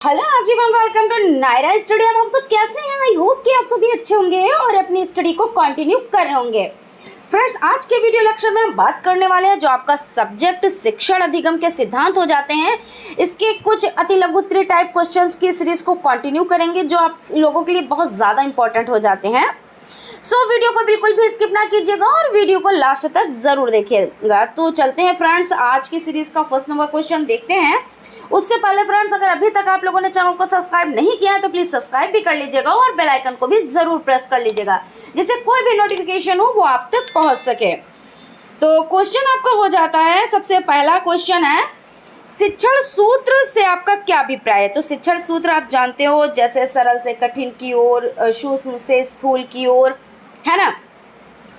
Hello everyone, welcome to Naira study. आप सब कैसे हैं? आई होप कि आप सभी अच्छे होंगे और अपनी स्टडी को कंटिन्यू कर रहे होंगे। फ्रेंड्स, आज के वीडियो लेक्चर में हम बात करने वाले हैं जो आपका सब्जेक्ट शिक्षण अधिगम के सिद्धांत हो जाते हैं, इसके कुछ अति लघु टाइप क्वेश्चंस की सीरीज को कंटिन्यू करेंगे जो आप लोगों के लिए बहुत ज़्यादा इंपॉर्टेंट हो जाते हैं। वीडियो को बिल्कुल भी स्किप ना कीजिएगा और वीडियो को लास्ट तक ज़रूर देखिएगा। तो चलते हैं फ्रेंड्स, आज की सीरीज का फर्स्ट नंबर क्वेश्चन देखते हैं। उससे पहले फ्रेंड्स, अगर अभी तक आप लोगों ने चैनल को सब्सक्राइब नहीं किया है तो प्लीज़ सब्सक्राइब भी कर लीजिएगा और बेल आइकन को भी ज़रूर प्रेस कर लीजिएगा, जिससे कोई भी नोटिफिकेशन हो वो आप तक पहुंच सके। तो क्वेश्चन आपका हो जाता है, सबसे पहला क्वेश्चन है, शिक्षण सूत्र से आपका क्या अभिप्राय है? तो शिक्षण सूत्र आप जानते हो, जैसे सरल से कठिन की ओर, सूक्ष्म से स्थूल की ओर, है ना।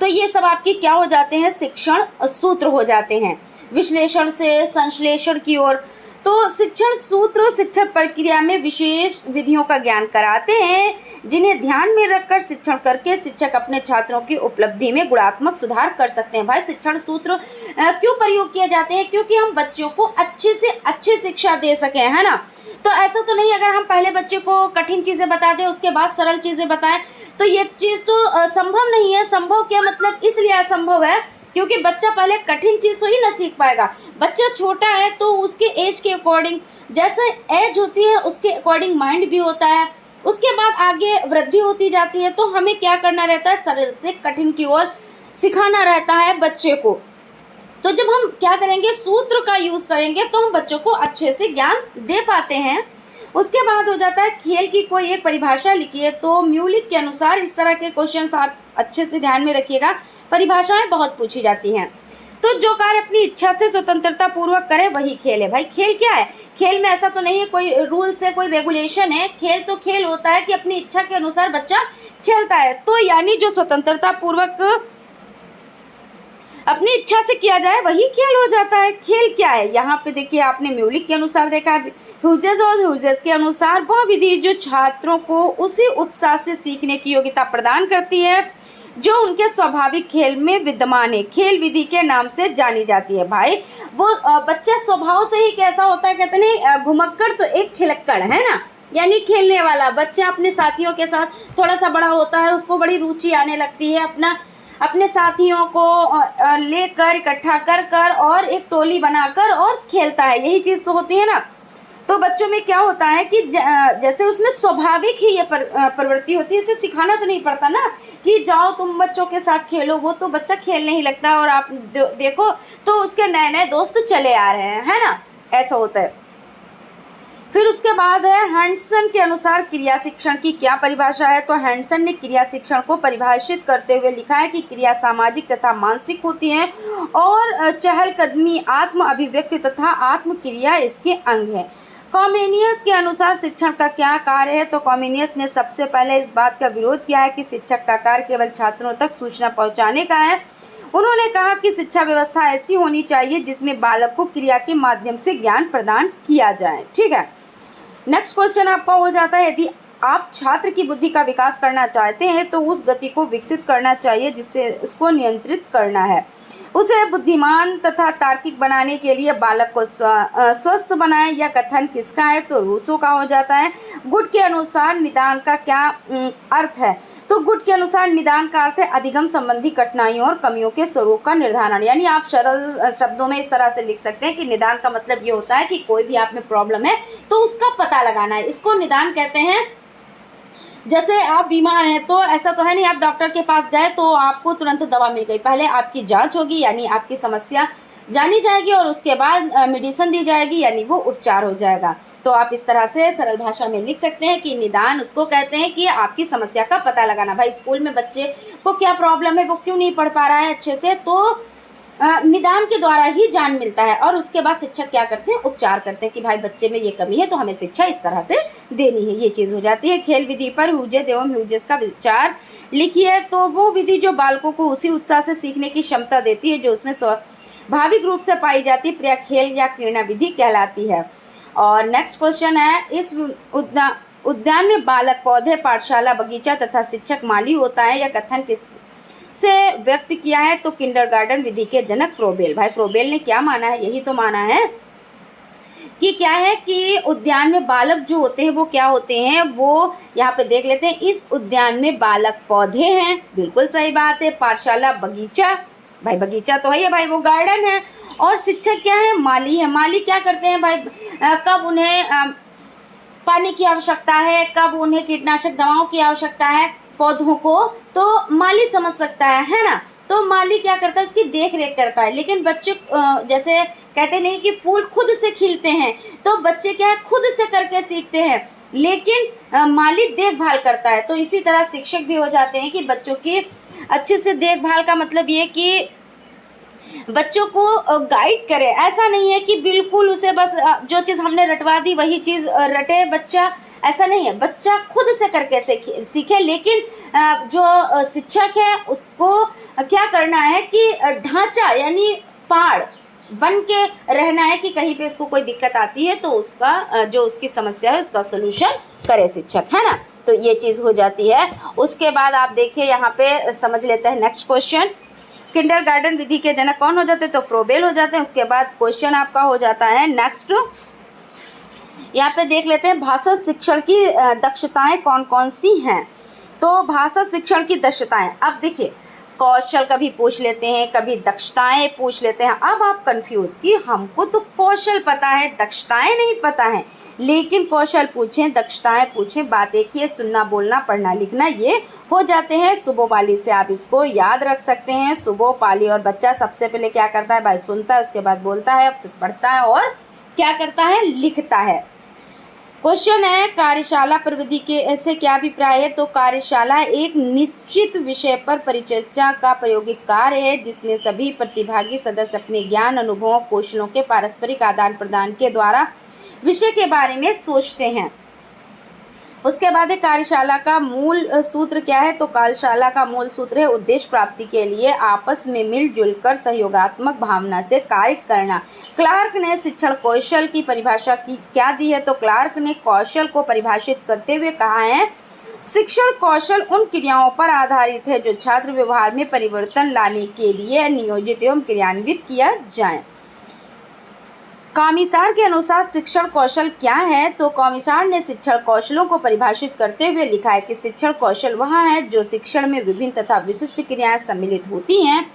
तो ये सब आपके क्या हो जाते हैं? शिक्षण सूत्र हो जाते हैं। विश्लेषण से संश्लेषण की ओर। तो शिक्षण सूत्र शिक्षण प्रक्रिया में विशेष विधियों का ज्ञान कराते हैं, जिन्हें ध्यान में रखकर शिक्षण करके शिक्षक अपने छात्रों की उपलब्धि में गुणात्मक सुधार कर सकते हैं। भाई, शिक्षण सूत्र क्यों प्रयोग किए जाते हैं? क्योंकि हम बच्चों को अच्छे से अच्छी शिक्षा दे सकें, है ना। तो ऐसा तो नहीं अगर हम पहले बच्चे को कठिन चीज़ें बता दें उसके बाद सरल चीज़ें बताएं, तो ये चीज़ तो संभव नहीं है। संभव क्या मतलब? इसलिए असंभव है क्योंकि बच्चा पहले कठिन चीज़ तो ही ना सीख पाएगा। बच्चा छोटा है तो उसके एज के अकॉर्डिंग, जैसे एज होती है उसके अकॉर्डिंग माइंड भी होता है। उसके बाद आगे वृद्धि होती जाती है, तो हमें क्या करना रहता है? सरल से कठिन की ओर सिखाना रहता है बच्चे को। तो जब हम क्या करेंगे? सूत्र का यूज़ करेंगे तो हम बच्चों को अच्छे से ज्ञान दे पाते हैं। उसके बाद हो जाता है, खेल की कोई एक परिभाषा लिखिए। तो म्यूलिक के अनुसार इस तरह के क्वेश्चंस आप अच्छे से ध्यान में रखिएगा, परिभाषाएं बहुत पूछी जाती हैं। तो जो कार्य अपनी इच्छा से स्वतंत्रता पूर्वक करे वही खेल है। भाई, खेल क्या है? खेल में ऐसा तो नहीं है कोई रूल्स है, कोई रेगुलेशन है। खेल तो खेल होता है कि अपनी इच्छा के अनुसार बच्चा खेलता है। तो यानी जो स्वतंत्रता पूर्वक अपनी इच्छा से किया जाए वही खेल हो जाता है। खेल क्या है? यहाँ पे देखिए, आपने म्यूलिक के अनुसार देखा, ह्यूजेस और ह्यूजेस के अनुसार वह विधि जो छात्रों को उसी उत्साह से सीखने की योग्यता प्रदान करती है जो उनके स्वाभाविक खेल में विद्यमान है, खेल विधि के नाम से जानी जाती है। भाई, वो बच्चा स्वभाव से ही कैसा होता है? कहते हैं घुमक्कड़ तो एक खिलक्कड़, है ना। यानी खेलने वाला बच्चा अपने साथियों के साथ थोड़ा सा बड़ा होता है, उसको बड़ी रुचि आने लगती है अपने साथियों को लेकर इकट्ठा कर और एक टोली बनाकर और खेलता है। यही चीज़ तो होती है ना। तो बच्चों में क्या होता है कि जैसे उसमें स्वाभाविक ही ये प्रवृत्ति होती है। इसे सिखाना तो नहीं पड़ता ना कि जाओ तुम बच्चों के साथ खेलो, वो तो बच्चा खेलने ही लगता है और आप देखो तो उसके नए नए दोस्त चले आ रहे हैं, है ना। ऐसा होता है। फिर उसके बाद है, हैंडसन के अनुसार क्रिया शिक्षण की क्या परिभाषा है? तो हैंडसन ने क्रिया शिक्षण को परिभाषित करते हुए लिखा है कि क्रिया सामाजिक तथा मानसिक होती है और चहलकदमी आत्म अभिव्यक्ति तथा आत्म क्रिया इसके अंग है। कॉमेनियस के अनुसार शिक्षण का क्या कार्य है? तो कॉमेनियस ने सबसे पहले इस बात का विरोध किया है कि शिक्षक का कार्य केवल छात्रों तक सूचना पहुंचाने का है। उन्होंने कहा कि शिक्षा व्यवस्था ऐसी होनी चाहिए जिसमें बालक को क्रिया के माध्यम से ज्ञान प्रदान किया जाए। ठीक है। नेक्स्ट क्वेश्चन आपका हो जाता है, यदि आप छात्र की बुद्धि का विकास करना चाहते हैं तो उस गति को विकसित करना चाहिए जिससे उसको नियंत्रित करना है। उसे बुद्धिमान तथा तार्किक बनाने के लिए बालक को स्वस्थ बनाएं। यह कथन किसका है? तो रूसो का हो जाता है। गुड के अनुसार निदान का क्या अर्थ है? तो गुड के अनुसार निदान का अर्थ है अधिगम संबंधी कठिनाइयों और कमियों के स्वरूप का निर्धारण। यानी आप सरल शब्दों में इस तरह से लिख सकते हैं कि निदान का मतलब ये होता है कि कोई भी आप में प्रॉब्लम है तो उसका पता लगाना है, इसको निदान कहते हैं। जैसे आप बीमार हैं तो ऐसा तो है नहीं आप डॉक्टर के पास गए तो आपको तुरंत दवा मिल गई, पहले आपकी जांच होगी यानी आपकी समस्या जानी जाएगी और उसके बाद मेडिसिन दी जाएगी यानी वो उपचार हो जाएगा। तो आप इस तरह से सरल भाषा में लिख सकते हैं कि निदान उसको कहते हैं कि आपकी समस्या का पता लगाना। भाई, स्कूल में बच्चे को क्या प्रॉब्लम है, वो क्यों नहीं पढ़ पा रहा है अच्छे से, तो निदान के द्वारा ही जान मिलता है और उसके बाद शिक्षक क्या करते हैं? उपचार करते हैं कि भाई बच्चे में ये कमी है तो हमें शिक्षा इस तरह से देनी है। ये चीज़ हो जाती है। खेल विधि पर ह्यूजेस एवं ह्यूजेस का विचार लिखिए। तो वो विधि जो बालकों को उसी उत्साह से सीखने की क्षमता देती है जो उसमें स्वाभाविक रूप से पाई जाती है, प्रिय खेल या क्रीड़ा विधि कहलाती है। और नेक्स्ट क्वेश्चन है, इस उद्यान में बालक पौधे, पाठशाला, बगीचा तथा शिक्षक माली होता है। यह कथन किस से व्यक्त किया है? तो किंडरगार्टन विधि के जनक फ्रोबेल। भाई, फ्रोबेल ने क्या माना है? यही तो माना है कि क्या है कि उद्यान में बालक जो होते हैं वो क्या होते हैं, वो यहाँ पे देख लेते हैं। इस उद्यान में बालक पौधे हैं, बिल्कुल सही बात है। पाठशाला बगीचा, भाई बगीचा तो है ये भाई, वो गार्डन है। और शिक्षक क्या है, माली है। माली क्या करते हैं भाई, कब उन्हें पानी की आवश्यकता है, कब उन्हें कीटनाशक दवाओं की आवश्यकता है पौधों को, तो माली समझ सकता है ना। तो माली क्या करता है, उसकी देख रेख करता है। लेकिन बच्चे जैसे कहते नहीं कि फूल खुद से खिलते हैं, तो बच्चे क्या है खुद से करके सीखते हैं, लेकिन माली देखभाल करता है। तो इसी तरह शिक्षक भी हो जाते हैं कि बच्चों की अच्छे से देखभाल का मतलब ये कि बच्चों को गाइड करें। ऐसा नहीं है कि बिल्कुल उसे बस जो चीज़ हमने रटवा दी वही चीज़ रटे बच्चा, ऐसा नहीं है। बच्चा खुद से करके सीखे, लेकिन जो शिक्षक है उसको क्या करना है कि ढांचा यानी पाड़ बन के रहना है कि कहीं पे उसको कोई दिक्कत आती है तो उसका जो उसकी समस्या है उसका सोल्यूशन करे शिक्षक, है ना। तो ये चीज़ हो जाती है। उसके बाद आप देखिए यहाँ पे समझ लेते हैं नेक्स्ट क्वेश्चन। किंडरगार्टन विधि के जनक कौन हो जाते हैं, तो फ्रोबेल हो जाते हैं। उसके बाद क्वेश्चन आपका हो जाता है नेक्स्ट, यहाँ पे देख लेते हैं भाषा शिक्षण की दक्षताएं कौन कौन सी हैं। तो भाषा शिक्षण की दक्षताएं, अब देखिए कौशल कभी पूछ लेते हैं, कभी दक्षताएं पूछ लेते हैं। अब आप कंफ्यूज कि हमको तो कौशल पता है, दक्षताएं नहीं पता है। लेकिन कौशल पूछें, दक्षताएं पूछें, बात एक ही है, सुनना बोलना पढ़ना लिखना ये हो जाते हैं सुबोपाली से। आप इसको याद रख सकते हैं, सुबोपाली। और बच्चा सबसे पहले क्या करता है भाई, सुनता है, उसके बाद बोलता है, पढ़ता है और क्या करता है, लिखता है। क्वेश्चन है कार्यशाला प्रविधि के ऐसे क्या अभिप्राय है। तो कार्यशाला एक निश्चित विषय पर परिचर्चा का प्रायोगिक कार्य है जिसमें सभी प्रतिभागी सदस्य अपने ज्ञान अनुभवों कौशलों के पारस्परिक आदान प्रदान के द्वारा विषय के बारे में सोचते हैं। उसके बाद है कार्यशाला का मूल सूत्र क्या है। तो कार्यशाला का मूल सूत्र है उद्देश्य प्राप्ति के लिए आपस में मिलजुल कर सहयोगात्मक भावना से कार्य करना। क्लार्क ने शिक्षण कौशल की परिभाषा की क्या दी है। तो क्लार्क ने कौशल को परिभाषित करते हुए कहा है शिक्षण कौशल उन क्रियाओं पर आधारित है जो छात्र व्यवहार में परिवर्तन लाने के लिए नियोजित एवं क्रियान्वित किया जाए। कॉमिसार के अनुसार शिक्षण कौशल क्या है। तो कॉमिसार ने शिक्षण कौशलों को परिभाषित करते हुए लिखा है कि शिक्षण कौशल वह है जो शिक्षण में विभिन्न तथा विशिष्ट क्रियाएं सम्मिलित होती हैं,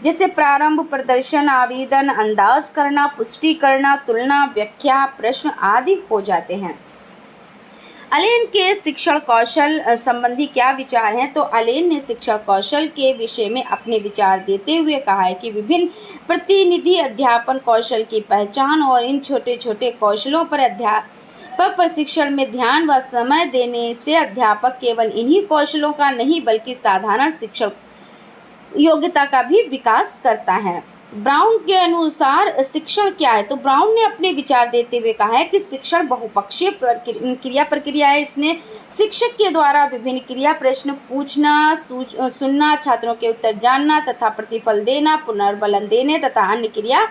जैसे प्रारंभ, प्रदर्शन, आवेदन, अंदाज करना, पुष्टि करना, तुलना, व्याख्या, प्रश्न आदि हो जाते हैं। अलेन के शिक्षण कौशल संबंधी क्या विचार हैं। तो अलेन ने शिक्षण कौशल के विषय में अपने विचार देते हुए कहा है कि विभिन्न प्रतिनिधि अध्यापन कौशल की पहचान और इन छोटे छोटे कौशलों पर अध्यापक प्रशिक्षण में ध्यान व समय देने से अध्यापक केवल इन्हीं कौशलों का नहीं बल्कि साधारण शिक्षण योग्यता का भी विकास करता है। ब्राउन के अनुसार शिक्षण क्या है। तो ब्राउन ने अपने विचार देते हुए कहा है कि शिक्षण बहुपक्षीय क्रिया प्रक्रिया है। इसमें शिक्षक के द्वारा विभिन्न क्रिया प्रश्न पूछना, सुनना, छात्रों के उत्तर जानना तथा प्रतिफल देना, पुनर्बलन देने तथा अन्य क्रिया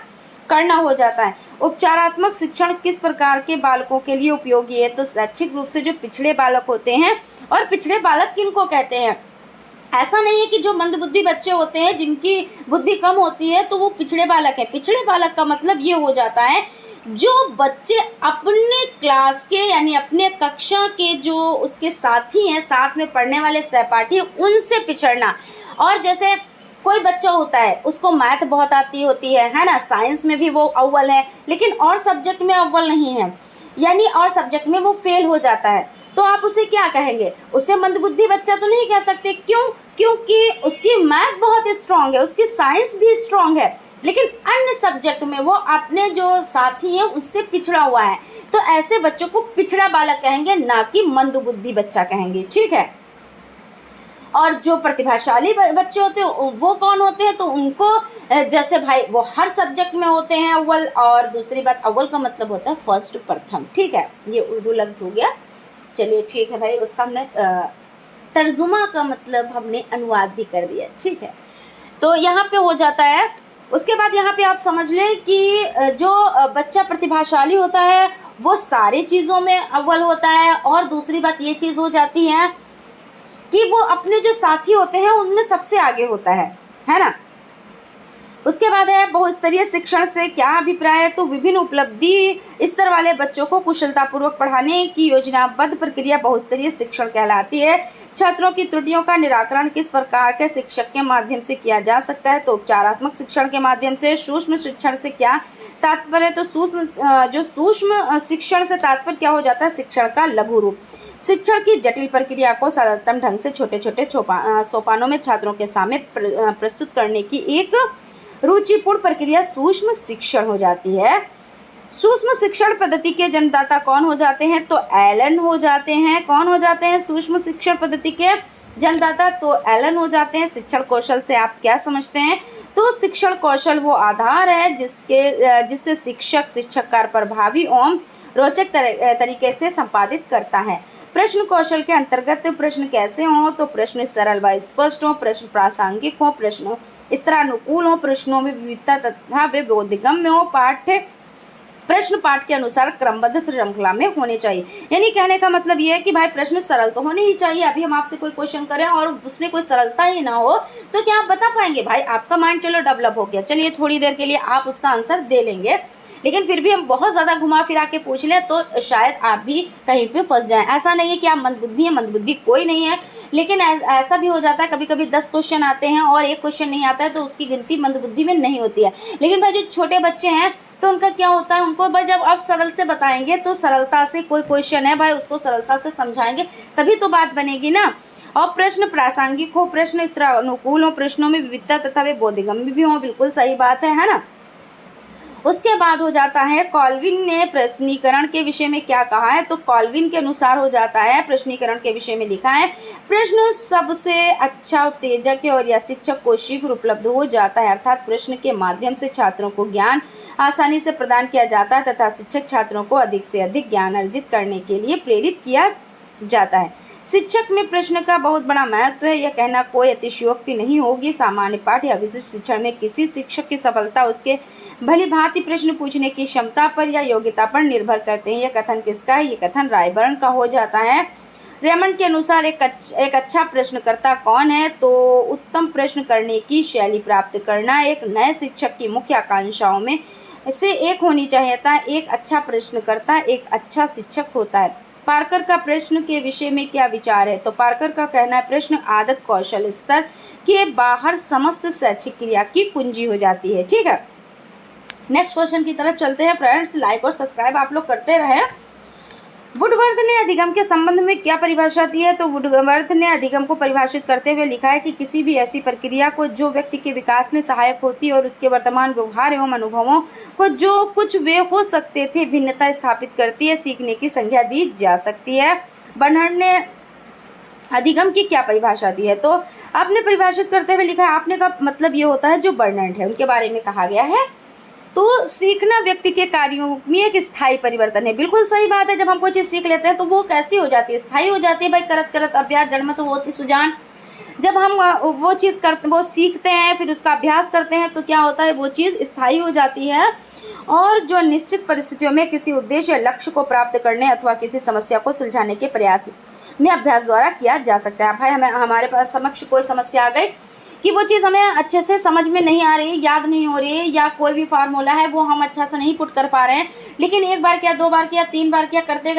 करना हो जाता है। उपचारात्मक शिक्षण किस प्रकार के बालकों के लिए उपयोगी है। तो शैक्षिक रूप से जो पिछड़े बालक होते हैं, और पिछड़े बालक किनको कहते हैं, ऐसा नहीं है कि जो मंदबुद्धि बच्चे होते हैं जिनकी बुद्धि कम होती है तो वो पिछड़े बालक है। पिछड़े बालक का मतलब ये हो जाता है जो बच्चे अपने क्लास के यानी अपने कक्षा के जो उसके साथी हैं, साथ में पढ़ने वाले सहपाठी हैं, उनसे पिछड़ना। और जैसे कोई बच्चा होता है उसको मैथ बहुत आती होती है ना, साइंस में भी वो अव्वल है लेकिन और सब्जेक्ट में अव्वल नहीं है, यानी और सब्जेक्ट में वो फेल हो जाता है, तो आप उसे क्या कहेंगे, उसे मंदबुद्धि बच्चा तो नहीं कह सकते। क्यों? क्योंकि उसकी मैथ बहुत स्ट्रांग है, उसकी साइंस भी स्ट्रांग है, लेकिन अन्य सब्जेक्ट में वो अपने जो साथी हैं उससे पिछड़ा हुआ है। तो ऐसे बच्चों को पिछड़ा बालक कहेंगे, ना कि मंदबुद्धि बच्चा कहेंगे, ठीक है। और जो प्रतिभाशाली बच्चे होते हैं वो कौन होते हैं। तो उनको जैसे भाई वो हर सब्जेक्ट में होते हैं अव्वल, और दूसरी बात अव्वल का मतलब होता है फर्स्ट, प्रथम, ठीक है। ये उर्दू लफ्ज़ हो गया, चलिए ठीक है भाई, उसका हमने तर्जुमा का मतलब हमने अनुवाद भी कर दिया, ठीक है। तो यहाँ पे हो जाता है। उसके बाद यहाँ पे आप समझ लें कि जो बच्चा प्रतिभाशाली होता है वो सारी चीज़ों में अव्वल होता है, और दूसरी बात ये चीज़ हो जाती है कि वो अपने जो साथी होते हैं उनमें सबसे आगे होता है ना। उसके बाद है बहुस्तरीय शिक्षण से क्या अभिप्राय है, तो विभिन्न उपलब्धि स्तर वाले बच्चों को कुशलतापूर्वक पढ़ाने की योजनाबद्ध प्रक्रिया बहुस्तरीय शिक्षण कहलाती है। छात्रों की त्रुटियों का निराकरण किस प्रकार के शिक्षक के माध्यम से किया जा सकता है, तो उपचारात्मक शिक्षण के माध्यम से। सूक्ष्म शिक्षण से क्या तात्पर्य, तो सूक्ष्म शिक्षण से तात्पर्य क्या हो जाता है, शिक्षण का लघु रूप। शिक्षण की जटिल प्रक्रिया को सरलतम ढंग से छोटे छोटे सोपानों में छात्रों के सामने प्रस्तुत करने की एक रुचिपूर्ण प्रक्रिया सूक्ष्म शिक्षण हो जाती है। सूक्ष्म शिक्षण पद्धति के जन्मदाता कौन हो जाते हैं, तो एलन हो जाते हैं। कौन हो जाते हैं सूक्ष्म शिक्षण पद्धति के जन्मदाता, तो एलन हो जाते हैं। शिक्षण कौशल से आप क्या समझते हैं, तो शिक्षण कौशल वो आधार है जिससे शिक्षक कार्य प्रभावी एवं रोचक तरीके से संपादित करता है। प्रश्न कौशल के अंतर्गत प्रश्न कैसे हों, तो प्रश्न सरल व स्पष्ट हो, प्रश्न प्रासंगिक हो, प्रश्न स्तरानुकूल हो, प्रश्नों में विविधता तथा वे बोधगम्य हो, प्रश्न पाठ के अनुसार क्रमबद्ध श्रृंखला में होने चाहिए। यानी कहने का मतलब ये है कि भाई प्रश्न सरल तो होने ही चाहिए। अभी हम आपसे कोई क्वेश्चन करें और उसमें कोई सरलता ही ना हो तो क्या आप बता पाएंगे, भाई आपका माइंड चलो डेवलप हो गया, चलिए थोड़ी देर के लिए आप उसका आंसर दे लेंगे, लेकिन फिर भी हम बहुत ज़्यादा घुमा फिरा के पूछ लें तो शायद आप भी कहीं पे फंस जाएं। ऐसा नहीं है कि आप मंदबुद्धि हैं, मंदबुद्धि कोई नहीं है, लेकिन ऐसा भी हो जाता है कभी कभी 10 क्वेश्चन आते हैं और एक क्वेश्चन नहीं आता है तो उसकी गिनती मंदबुद्धि में नहीं होती है। लेकिन भाई जो छोटे बच्चे हैं तो उनका क्या होता है, उनको भाई जब आप सरल से बताएंगे तो सरलता से कोई क्वेश्चन है भाई उसको सरलता से समझाएंगे तभी तो बात बनेगी ना। और प्रश्न प्रासंगिक हो, प्रश्न अनुकूल हो, प्रश्नों में विविधता तथा वे बोधगम्य भी हो, बिल्कुल सही बात है ना। उसके बाद हो जाता है कॉल्विन ने प्रश्नीकरण के विषय में क्या कहा है, तो कॉल्विन के अनुसार हो जाता है प्रश्नीकरण के विषय में लिखा है प्रश्न सबसे अच्छा उत्तेजक है और यह शिक्षक को शीघ्र उपलब्ध हो जाता है, अर्थात प्रश्न के माध्यम से छात्रों को ज्ञान आसानी से प्रदान किया जाता है तथा शिक्षक छात्रों को अधिक से अधिक ज्ञान अर्जित करने के लिए प्रेरित किया जाता है। शिक्षक में प्रश्न का बहुत बड़ा महत्व है, यह कहना कोई अतिशयोक्ति नहीं होगी। सामान्य पाठ या विशिष्ट शिक्षण में किसी शिक्षक की सफलता उसके भली भांति प्रश्न पूछने की क्षमता पर या योग्यता पर निर्भर करते हैं। यह कथन किसका है, ये कथन रायबर्न का हो जाता है। रेमंड के अनुसार एक अच्छा प्रश्नकर्ता कौन है, तो उत्तम प्रश्न करने की शैली प्राप्त करना एक नए शिक्षक की मुख्य आकांक्षाओं में से एक होनी चाहिए था। एक अच्छा प्रश्नकर्ता एक अच्छा शिक्षक होता है। पार्कर का प्रश्न के विषय में क्या विचार है, तो पार्कर का कहना है प्रश्न आदत कौशल स्तर के बाहर समस्त शैक्षिक क्रिया की कुंजी हो जाती है। ठीक है, नेक्स्ट क्वेश्चन की तरफ चलते हैं फ्रेंड्स। लाइक और सब्सक्राइब आप लोग करते रहे। वुडवर्थ ने अधिगम के संबंध में क्या परिभाषा दी है, तो वुडवर्थ ने अधिगम को परिभाषित करते हुए लिखा है कि किसी भी ऐसी प्रक्रिया को जो व्यक्ति के विकास में सहायक होती है और उसके वर्तमान व्यवहार एवं अनुभवों को जो कुछ वे हो सकते थे भिन्नता स्थापित करती है, सीखने की संज्ञा दी जा सकती है। बर्नर्ड ने अधिगम की क्या परिभाषा दी है, तो आपने परिभाषित करते हुए लिखा है, आपने का मतलब ये होता है जो बर्नर्ड है उनके बारे में कहा गया है, तो सीखना व्यक्ति के कार्यों में एक स्थायी परिवर्तन है। बिल्कुल सही बात है, जब हम कोई चीज़ सीख लेते हैं तो वो कैसी हो जाती है, स्थायी हो जाती है। भाई करत करत अभ्यास जड़ में तो होती सुजान। जब हम वो चीज़ करते वो सीखते हैं फिर उसका अभ्यास करते हैं तो क्या होता है, वो चीज़ स्थायी हो जाती है और जो निश्चित परिस्थितियों में किसी उद्देश्य या लक्ष्य को प्राप्त करने अथवा किसी समस्या को सुलझाने के प्रयास में अभ्यास द्वारा किया जा सकता है। भाई हमारे पास समक्ष कोई समस्या आ गई कि वो चीज़ हमें अच्छे से समझ में नहीं आ रही, याद नहीं हो रही है, या कोई भी फार्मूला है वो हम अच्छा से नहीं पुट कर पा रहे हैं, लेकिन एक बार किया, 2 बार किया, 3 बार किया, करते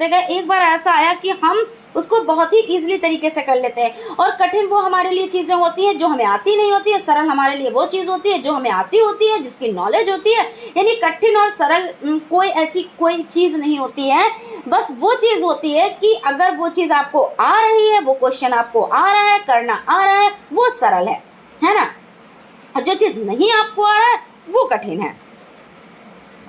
गए एक बार ऐसा आया कि हम उसको बहुत ही ईजिली तरीके से कर लेते हैं। और कठिन वो हमारे लिए चीज़ें होती हैं जो हमें आती नहीं होती है, सरल हमारे लिए वो चीज़ होती है जो हमें आती होती है, जिसकी नॉलेज होती है। यानी कठिन और सरल कोई ऐसी कोई चीज़ नहीं होती है, बस वो चीज़ होती है कि अगर वो चीज़ आपको आ रही है, वो क्वेश्चन आपको आ रहा है, करना आ रहा है, वो सरल है ना, और जो चीज़ नहीं आपको आ रहा है वो कठिन है।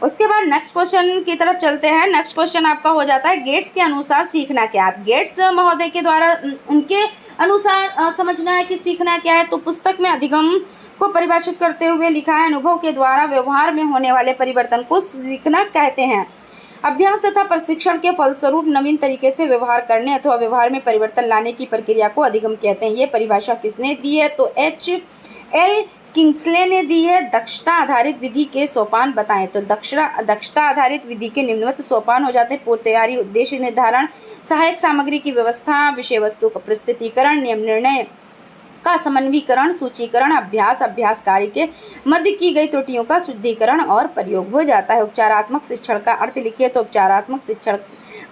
उसके बाद नेक्स्ट क्वेश्चन की तरफ चलते हैं। नेक्स्ट क्वेश्चन आपका हो जाता है गेट्स के अनुसार सीखना क्या है। गेट्स महोदय के द्वारा उनके अनुसार समझना है कि सीखना क्या है, तो पुस्तक में अधिगम को परिभाषित करते हुए लिखा है, अनुभव के द्वारा व्यवहार में होने वाले परिवर्तन को सीखना कहते हैं। अभ्यास तथा प्रशिक्षण के फलस्वरूप नवीन तरीके से व्यवहार करने अथवा व्यवहार में परिवर्तन लाने की प्रक्रिया को अधिगम कहते हैं। ये परिभाषा किसने दी है, तो H.L. किंग्सले ने दी है। दक्षता आधारित विधि के सोपान बताएं, तो दक्षता आधारित विधि के निम्नवत सोपान हो जाते हैं। पूर्व तैयारी, उद्देश्य निर्धारण, सहायक सामग्री की व्यवस्था, विषय वस्तु का प्रस्तुतिकरण, नियम निर्णय का समन्वीकरण, सूचीकरण, अभ्यास कार्य के मध्य की गई त्रुटियों का शुद्धिकरण और प्रयोग हो जाता है। उपचारात्मक शिक्षण का अर्थ लिखिए तो उपचारात्मक शिक्षण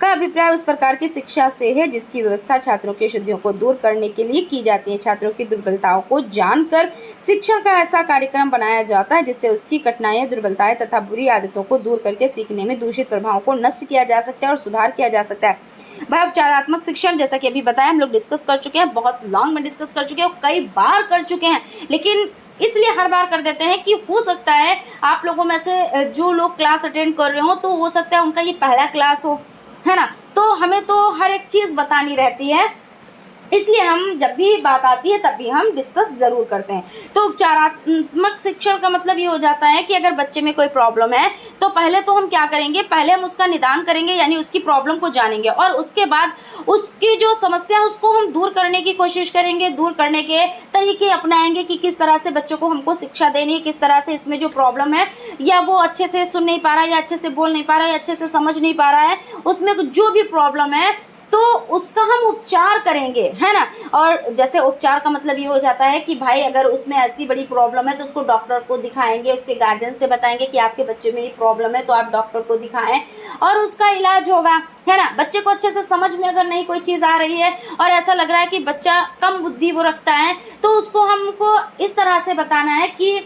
का अभिप्राय उस प्रकार की शिक्षा से है जिसकी व्यवस्था छात्रों की अशुद्धियों को दूर करने के लिए की जाती है। छात्रों की दुर्बलताओं को जानकर शिक्षण का ऐसा कार्यक्रम बनाया जाता है जिससे उसकी कठिनाइयां, दुर्बलताएं तथा बुरी आदतों को दूर करके सीखने में दूषित प्रभावों को नष्ट किया जा सकता है और सुधार किया जा सकता है। भाई उपचारात्मक शिक्षण जैसा कि अभी बताया हम लोग डिस्कस कर चुके हैं, बहुत लॉन्ग में डिस्कस कर चुके हैं और कई बार कर चुके हैं, लेकिन इसलिए हर बार कर देते हैं कि हो सकता है आप लोगों में से जो लोग क्लास अटेंड कर रहे हो तो हो सकता है उनका ये पहला क्लास हो, है ना। तो हमें तो हर एक चीज़ बतानी रहती है, इसलिए हम जब भी बात आती है तब भी हम डिस्कस ज़रूर करते हैं। तो उपचारात्मक शिक्षण का मतलब ये हो जाता है कि अगर बच्चे में कोई प्रॉब्लम है तो पहले तो हम क्या करेंगे, पहले हम उसका निदान करेंगे, यानी उसकी प्रॉब्लम को जानेंगे और उसके बाद उसकी जो समस्या है उसको हम दूर करने की कोशिश करेंगे, दूर करने के तरीके अपनाएंगे कि किस तरह से बच्चों को हमको शिक्षा देनी है, किस तरह से इसमें जो प्रॉब्लम है या वो अच्छे से सुन नहीं पा रहा है या अच्छे से बोल नहीं पा रहा है या अच्छे से समझ नहीं पा रहा है, उसमें जो भी प्रॉब्लम है तो उसका हम उपचार करेंगे, है ना। और जैसे उपचार का मतलब ये हो जाता है कि भाई अगर उसमें ऐसी बड़ी प्रॉब्लम है तो उसको डॉक्टर को दिखाएंगे, उसके गार्जियन से बताएंगे कि आपके बच्चे में ये प्रॉब्लम है तो आप डॉक्टर को दिखाएं और उसका इलाज होगा, है ना। बच्चे को अच्छे से समझ में अगर नहीं कोई चीज़ आ रही है और ऐसा लग रहा है कि बच्चा कम बुद्धि वो रखता है तो उसको हमको इस तरह से बताना है कि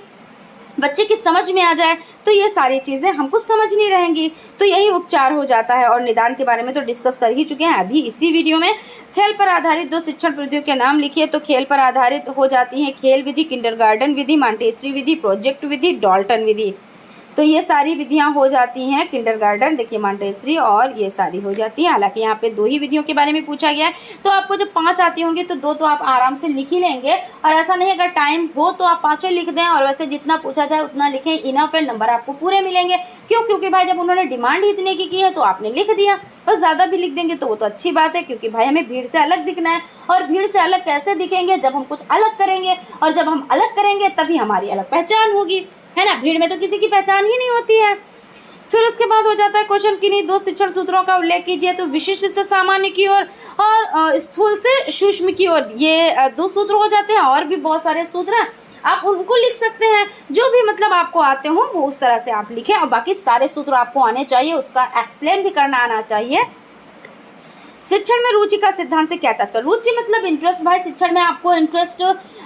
बच्चे की समझ में आ जाए, तो ये सारी चीज़ें हमको समझ नहीं रहेंगी, तो यही उपचार हो जाता है। और निदान के बारे में तो डिस्कस कर ही चुके हैं अभी इसी वीडियो में। खेल पर आधारित 2 शिक्षण विधियों के नाम लिखिए तो खेल पर आधारित हो जाती हैं खेल विधि, किंडरगार्टन विधि, मॉन्टेसरी विधि, प्रोजेक्ट विधि, डॉल्टन विधि। तो ये सारी विधियां हो जाती हैं, किंडरगार्टन देखिए, मॉन्टेसरी और ये सारी हो जाती हैं। हालांकि यहाँ पे 2 ही विधियों के बारे में पूछा गया है, तो आपको जब 5 आती होंगी तो 2 तो आप आराम से लिख ही लेंगे और ऐसा नहीं अगर टाइम हो तो आप 5 लिख दें और वैसे जितना पूछा जाए उतना लिखें, इनफ है, नंबर आपको पूरे मिलेंगे। क्यों? क्योंकि भाई जब उन्होंने डिमांड ही इतने की है तो आपने लिख दिया, बस ज़्यादा भी लिख देंगे तो वो तो अच्छी बात है क्योंकि भाई हमें भीड़ से अलग दिखना है। और भीड़ से अलग कैसे दिखेंगे? जब हम कुछ अलग करेंगे, और जब हम अलग करेंगे तभी हमारी अलग पहचान होगी, है ना। भीड़ में तो किसी की पहचान ही नहीं होती है। फिर उसके बाद हो जाता है क्वेश्चन, किन्हीं 2 शिक्षण सूत्रों का उल्लेख कीजिए तो विशिष्ट से सामान्य की ओर और स्थूल से सूक्ष्म की ओर, ये 2 सूत्र हो जाते हैं। और भी बहुत सारे सूत्र हैं, आप उनको लिख सकते हैं, जो भी मतलब आपको आते हो वो उस तरह से आप लिखें और बाकी सारे सूत्र आपको आने चाहिए, उसका एक्सप्लेन भी करना आना चाहिए। शिक्षण में रुचि का सिद्धांत से क्या तात्पर्य? रुचि मतलब इंटरेस्ट। भाई शिक्षण में आपको इंटरेस्ट,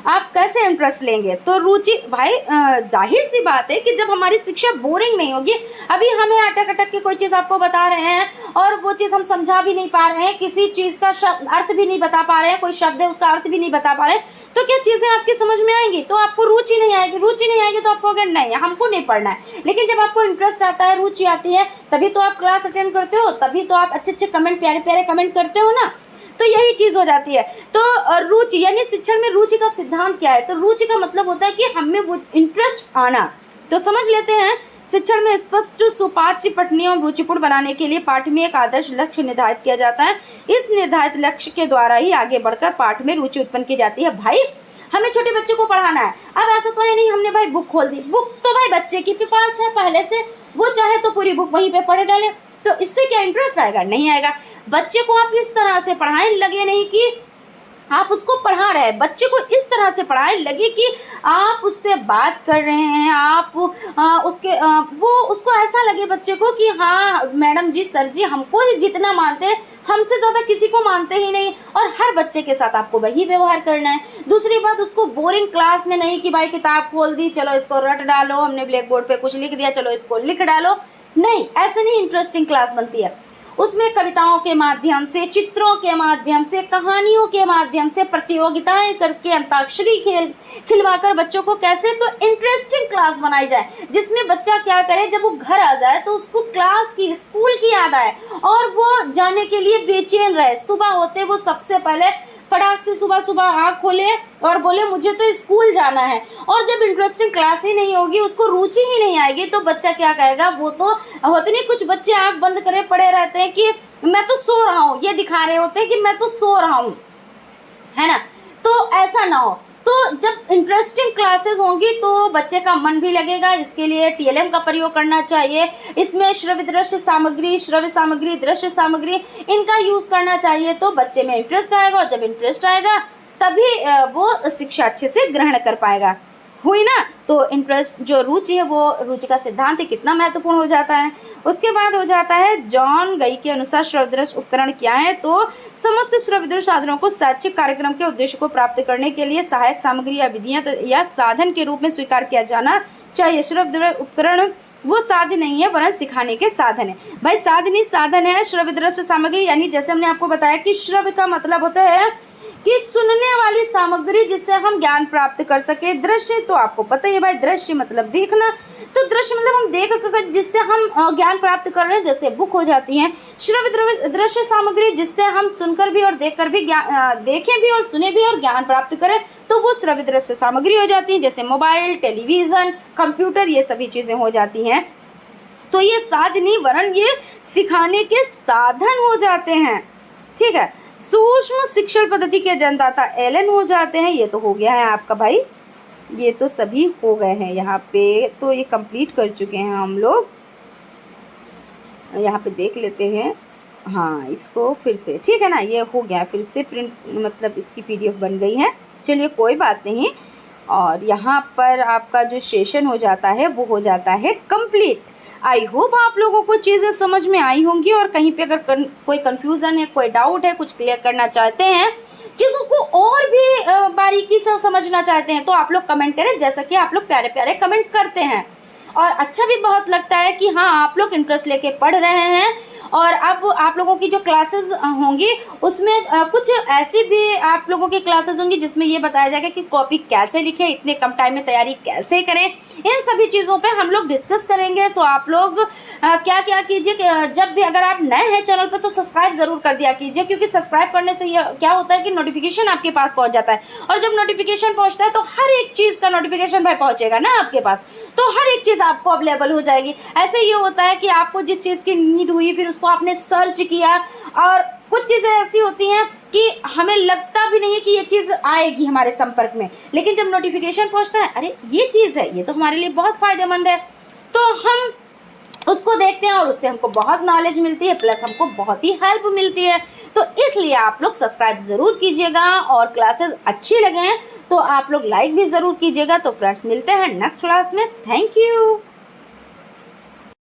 आप कैसे इंटरेस्ट लेंगे? तो रुचि भाई जाहिर सी बात है कि जब हमारी शिक्षा बोरिंग नहीं होगी, अभी हमें अटक अटक के कोई चीज़ आपको बता रहे हैं और वो चीज़ हम समझा भी नहीं पा रहे हैं, किसी चीज़ का अर्थ भी नहीं बता पा रहे हैं, कोई शब्द है उसका अर्थ भी नहीं बता पा रहे हैं, तो क्या चीज़ें आपकी समझ में आएंगी? तो आपको रुचि नहीं आएगी। रुचि नहीं आएगी तो आपको अगर नहीं हमको नहीं पढ़ना है, लेकिन जब आपको इंटरेस्ट आता है, रुचि आती है, तभी तो आप क्लास अटेंड करते हो, तभी तो आप अच्छे अच्छे कमेंट, प्यारे प्यारे कमेंट करते हो ना। तो यही चीज़ हो जाती है। तो रुचि यानी शिक्षण में रुचि का सिद्धांत क्या है? तो रुचि का मतलब होता है कि हमें वो इंटरेस्ट आना। तो समझ लेते हैं, शिक्षण में स्पष्ट, सुपाच्य, पठनीय और रुचिपूर्ण बनाने के लिए पाठ में एक आदर्श लक्ष्य निर्धारित किया जाता है। इस निर्धारित लक्ष्य के द्वारा ही आगे बढ़कर पाठ में रुचि उत्पन्न की जाती है। भाई हमें छोटे बच्चे को पढ़ाना है, अब ऐसा तो है नहीं हमने भाई बुक खोल दी, बुक तो भाई बच्चे के पास है पहले से, वो चाहे तो पूरी बुक वहीं पे पढ़ डाले, तो इससे क्या इंटरेस्ट आएगा? नहीं आएगा। बच्चे को आप इस तरह से पढ़ाएं, लगे नहीं कि आप उसको पढ़ा रहे हैं, बच्चे को इस तरह से पढ़ाएं लगे कि आप उससे बात कर रहे हैं, आप वो उसको ऐसा लगे बच्चे को कि हाँ मैडम जी, सर जी हमको ही जितना मानते हैं, हमसे ज़्यादा किसी को मानते ही नहीं। और हर बच्चे के साथ आपको वही व्यवहार करना है। दूसरी बात, उसको बोरिंग क्लास में नहीं कि भाई किताब खोल दी, चलो इसको रट डालो, हमने ब्लैक बोर्ड पे कुछ लिख दिया, चलो इसको लिख डालो, नहीं, ऐसे नहीं इंटरेस्टिंग क्लास बनती है। उसमें कविताओं के माध्यम से, चित्रों के माध्यम से, कहानियों के माध्यम से, प्रतियोगिताएं करके, अंताक्षरी खिलवाकर बच्चों को कैसे तो इंटरेस्टिंग क्लास बनाई जाए, जिसमें बच्चा क्या करे, जब वो घर आ जाए तो उसको क्लास की, स्कूल की याद आए और वो जाने के लिए बेचैन रहे। सुबह होते वो सबसे पहले फटाक से सुबह सुबह आँख खोले और बोले मुझे तो स्कूल जाना है। और जब इंटरेस्टिंग क्लास ही नहीं होगी, उसको रुचि ही नहीं आएगी, तो बच्चा क्या कहेगा? वो तो होते नहीं, कुछ बच्चे आँख बंद करे पड़े रहते हैं कि मैं तो सो रहा हूँ, ये दिखा रहे होते हैं कि मैं तो सो रहा हूँ, है ना। तो ऐसा ना हो। तो जब इंटरेस्टिंग क्लासेस होंगी तो बच्चे का मन भी लगेगा। इसके लिए TLM का प्रयोग करना चाहिए। इसमें श्रव्य दृश्य सामग्री, श्रव्य सामग्री, दृश्य सामग्री, इनका यूज़ करना चाहिए, तो बच्चे में इंटरेस्ट आएगा। और जब इंटरेस्ट आएगा तभी वो शिक्षा अच्छे से ग्रहण कर पाएगा। हुई ना। तो इंटरेस्ट जो रुचि है वो रुचि का सिद्धांत है कितना महत्वपूर्ण हो जाता है। उसके बाद हो जाता है जॉन गई के अनुसार श्रव्यदृश्य उपकरण क्या है। तो समस्त श्रव्यदृश्य साधनों को शैक्षिक कार्यक्रम के उद्देश्य को प्राप्त करने के लिए सहायक सामग्री या विधियां या साधन के रूप में स्वीकार किया जाना चाहिए। श्रव्यदृश्य उपकरण वो साधन नहीं है वरन सिखाने के साधन है। भाई साधन ही साधन है। श्रव्यदृश्य सामग्री यानी जैसे हमने आपको बताया कि श्रव्य का मतलब होता है कि सुनने वाली सामग्री जिससे हम ज्ञान प्राप्त कर सके। दृश्य तो आपको पता ही है भाई, दृश्य मतलब देखना। तो दृश्य मतलब हम देख कर जिससे हम ज्ञान प्राप्त कर रहे हैं, जैसे बुक हो जाती है। श्रव्य दृश्य सामग्री जिससे हम सुनकर भी और देखकर भी देखें भी और सुने भी और ज्ञान प्राप्त करें, तो वो श्रव्य दृश्य सामग्री हो जाती है। जैसे मोबाइल, टेलीविज़न, कंप्यूटर, ये सभी चीज़ें हो जाती हैं। तो ये साधनी वरन ये सिखाने के साधन हो जाते हैं। ठीक है। सूक्ष्म शिक्षण पद्धति के जनदाता एलन हो जाते हैं। ये तो हो गया है आपका भाई, ये तो सभी हो गए हैं यहाँ पे। तो ये कंप्लीट कर चुके हैं हम लोग। यहाँ पे देख लेते हैं। हाँ, इसको फिर से, ठीक है ना, ये हो गया फिर से प्रिंट, मतलब इसकी PDF बन गई है। चलिए कोई बात नहीं। और यहाँ पर आपका जो सेशन हो जाता है वो हो जाता है कंप्लीट। आई होप आप लोगों को चीज़ें समझ में आई होंगी। और कहीं पे अगर कोई कन्फ्यूज़न है, कोई डाउट है, कुछ क्लियर करना चाहते हैं, चीज़ों को और भी बारीकी से समझना चाहते हैं, तो आप लोग कमेंट करें, जैसा कि आप लोग प्यारे प्यारे कमेंट करते हैं। और अच्छा भी बहुत लगता है कि हाँ, आप लोग इंटरेस्ट लेके पढ़ रहे हैं। और अब आप लोगों की जो क्लासेस होंगी उसमें कुछ ऐसी भी आप लोगों की क्लासेस होंगी जिसमें ये बताया जाएगा कि कॉपी कैसे लिखें, इतने कम टाइम में तैयारी कैसे करें। इन सभी चीज़ों पे हम लोग डिस्कस करेंगे। सो आप लोग क्या क्या कीजिए, जब भी अगर आप नए हैं चैनल पर तो सब्सक्राइब ज़रूर कर दिया कीजिए, क्योंकि सब्सक्राइब करने से ये क्या होता है कि नोटिफिकेशन आपके पास पहुँच जाता है। और जब नोटिफिकेशन पहुँचता है तो हर एक चीज़ का नोटिफिकेशन भाई पहुँचेगा ना आपके पास, तो हर एक चीज़ आपको अवेलेबल हो जाएगी। ऐसे ये होता है कि आपको जिस चीज़ की नीड हुई फिर उसको आपने सर्च किया, और कुछ चीज़ें ऐसी होती हैं कि हमें लगता भी नहीं है कि ये चीज़ आएगी हमारे संपर्क में, लेकिन जब नोटिफिकेशन पहुंचता है, अरे ये चीज़ है, ये तो हमारे लिए बहुत फ़ायदेमंद है, तो हम उसको देखते हैं और उससे हमको बहुत नॉलेज मिलती है, प्लस हमको बहुत ही हेल्प मिलती है। तो इसलिए आप लोग सब्सक्राइब ज़रूर कीजिएगा। और क्लासेस अच्छी लगें तो आप लोग लाइक भी ज़रूर कीजिएगा। तो फ्रेंड्स, मिलते हैं नेक्स्ट क्लास में। Thank you.